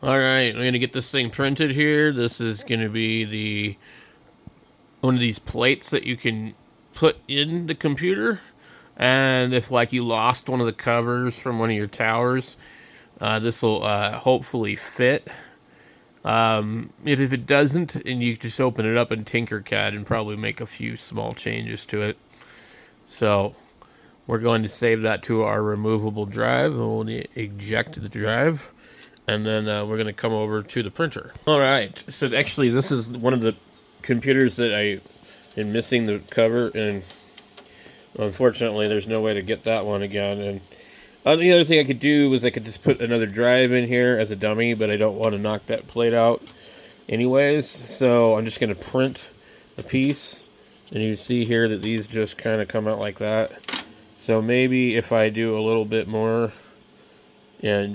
Alright, I'm going to get this thing printed here. This is going to be one of these plates that you can put in the computer. And if like you lost one of the covers from one of your towers, this will hopefully fit. If it doesn't, and you just open it up in Tinkercad and probably make a few small changes to it. So we're going to save that to our removable drive, and we'll eject the drive. And then we're going to come over to the printer. All right. So actually, this is one of the computers that I am missing the cover, and unfortunately, there's no way to get that one again. And the other thing I could do was I could just put another drive in here as a dummy, but I don't want to knock that plate out anyways. So I'm just going to print a piece, and you see here that these just kind of come out like that. So maybe if I do a little bit more and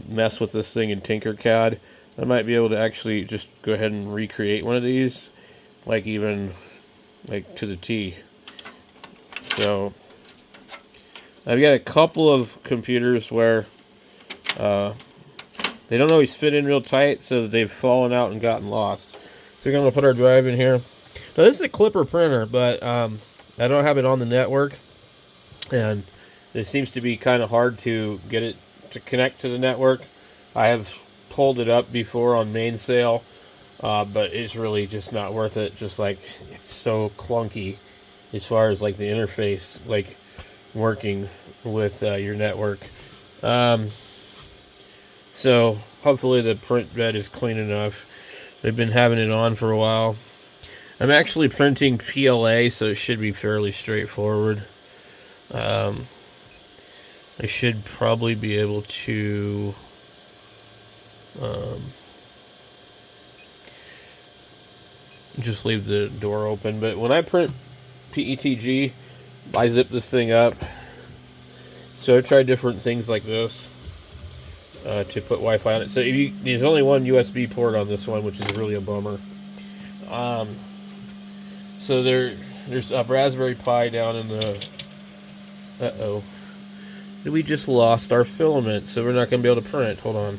mess with this thing in Tinkercad, I might be able to actually just go ahead and recreate one of these, like even like to the T. So I've got a couple of computers where they don't always fit in real tight, so they've fallen out and gotten lost. So we're going to put our drive in here. Now this is a Klipper printer, but I don't have it on the network, and it seems to be kind of hard to get it to connect to the network. I have pulled it up before on Mainsail, but it's really just not worth it. Just like it's so clunky as far as like the interface, like working with your network. So hopefully the print bed is clean enough. They've been having it on for a while. I'm actually printing PLA, so it should be fairly straightforward. I should probably be able to just leave the door open. But when I print PETG, I zip this thing up. So I tried different things like this to put Wi-Fi on it. So there's only one USB port on this one, which is really a bummer. So there's a Raspberry Pi down in the... Uh-oh. We just lost our filament, so we're not going to be able to print. Hold on.